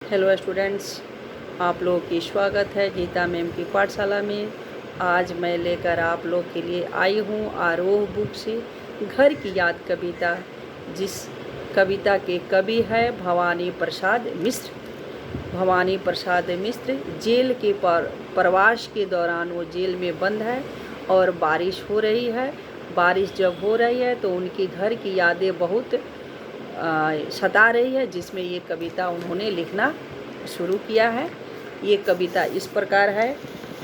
Hello students, आप लोग की स्वागत है गीता मैम की पाठशाला में। आज मैं लेकर आप लोग के लिए आई हूँ आरोह बुक से घर की याद कविता, जिस कविता के कवि है भवानी प्रसाद मिश्र। भवानी प्रसाद मिश्र जेल के प्रवास के दौरान वो जेल में बंद है और बारिश हो रही है। बारिश जब हो रही है तो उनकी घर की यादें बहुत सता रही है, जिसमें ये कविता उन्होंने लिखना शुरू किया है। ये कविता इस प्रकार है।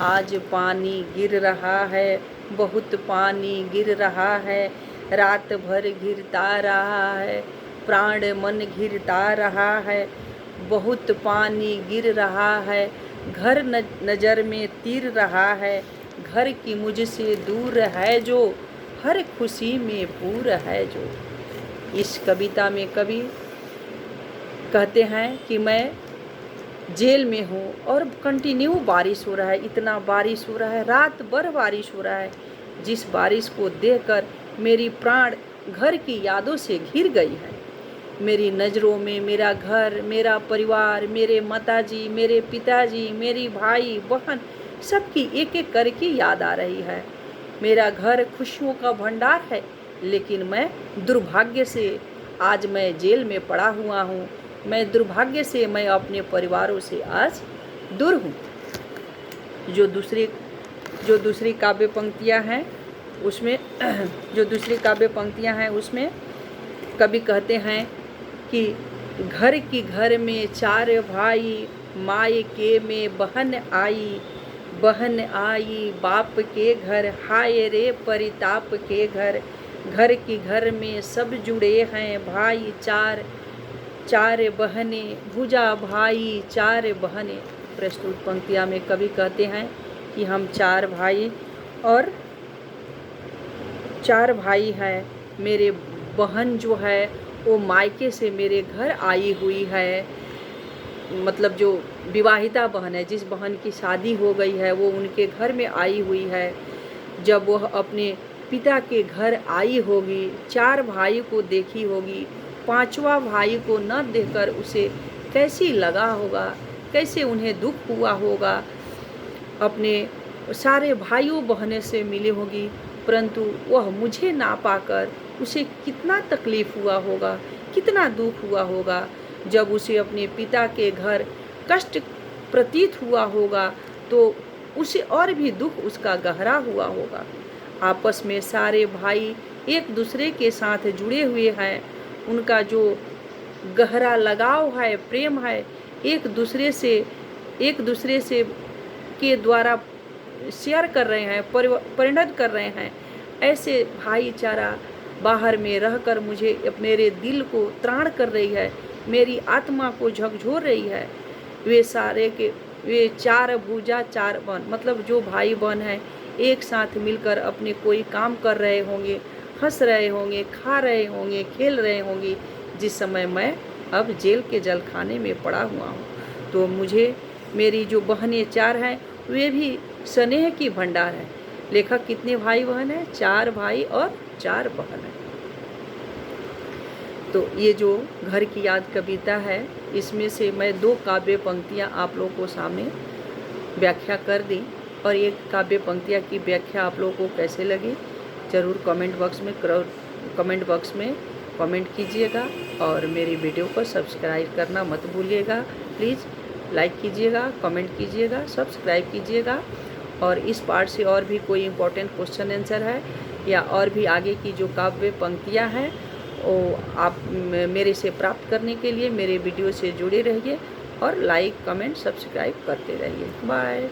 आज पानी गिर रहा है, बहुत पानी गिर रहा है, रात भर गिरता रहा है, प्राण मन गिरता रहा है, बहुत पानी गिर रहा है, घर नज़र में तीर रहा है, घर की मुझसे दूर है जो, हर खुशी में पूर है जो। इस कविता में कवि कहते हैं कि मैं जेल में हूँ और कंटिन्यू बारिश हो रहा है, इतना बारिश हो रहा है, रात भर बारिश हो रहा है, जिस बारिश को देखकर मेरी प्राण घर की यादों से घिर गई है। मेरी नज़रों में मेरा घर, मेरा परिवार, मेरे माताजी, मेरे पिताजी, मेरी भाई बहन, सबकी एक एक करके याद आ रही है। मेरा घर खुशियों का भंडार है, लेकिन मैं दुर्भाग्य से आज मैं जेल में पड़ा हुआ हूँ। मैं दुर्भाग्य से मैं अपने परिवारों से आज दूर हूँ। जो दूसरी काव्य पंक्तियाँ हैं उसमें उसमें कवि कहते हैं कि घर में चार भाई, मायके में बहन आई, बाप के घर, हाय रे परिताप के घर, घर में सब जुड़े हैं भाई, चार बहनें, भुजा भाई चार बहनें। प्रस्तुत पंक्तियाँ में कवि कहते हैं कि हम चार भाई हैं। मेरे बहन जो है वो मायके से मेरे घर आई हुई है, मतलब जो विवाहिता बहन है, जिस बहन की शादी हो गई है वो उनके घर में आई हुई है। जब वह अपने पिता के घर आई होगी, चार भाई को देखी होगी, पांचवा भाई को न देखकर उसे कैसी लगा होगा, कैसे उन्हें दुख हुआ होगा। अपने सारे भाइयों बहनों से मिली होगी, परंतु वह मुझे ना पाकर उसे कितना तकलीफ़ हुआ होगा, कितना दुख हुआ होगा। जब उसे अपने पिता के घर कष्ट प्रतीत हुआ होगा तो उसे और भी दुख उसका गहरा हुआ होगा। आपस में सारे भाई एक दूसरे के साथ जुड़े हुए हैं, उनका जो गहरा लगाव है, प्रेम है, एक दूसरे से के द्वारा शेयर कर रहे हैं, परिणत कर रहे हैं। ऐसे भाईचारा बाहर में रहकर मेरे दिल को त्राण कर रही है, मेरी आत्मा को झकझोर रही है। वे चार भुजा चार बहन, मतलब जो भाई बहन हैं एक साथ मिलकर अपने कोई काम कर रहे होंगे, हंस रहे होंगे, खा रहे होंगे, खेल रहे होंगे, जिस समय मैं अब जेल के जलखाने में पड़ा हुआ हूँ। तो मेरी जो बहनें चार हैं वे भी स्नेह की भंडार है। लेखक कितने भाई बहन हैं? चार भाई और चार बहन हैं। तो ये जो घर की याद कविता है, इसमें से मैं दो काव्य पंक्तियाँ आप लोगों को सामने व्याख्या कर दी, और ये काव्य पंक्तियाँ की व्याख्या आप लोगों को कैसे लगी ज़रूर कमेंट बॉक्स में कमेंट कीजिएगा, और मेरी वीडियो को सब्सक्राइब करना मत भूलिएगा। प्लीज़ लाइक कीजिएगा, कमेंट कीजिएगा, सब्सक्राइब कीजिएगा। और इस पार्ट से और भी कोई इम्पोर्टेंट क्वेश्चन आंसर है या और भी आगे की जो काव्य पंक्तियाँ हैं वो आप मेरे से प्राप्त करने के लिए मेरे वीडियो से जुड़े रहिए और लाइक, कमेंट, सब्सक्राइब करते रहिए। बाय।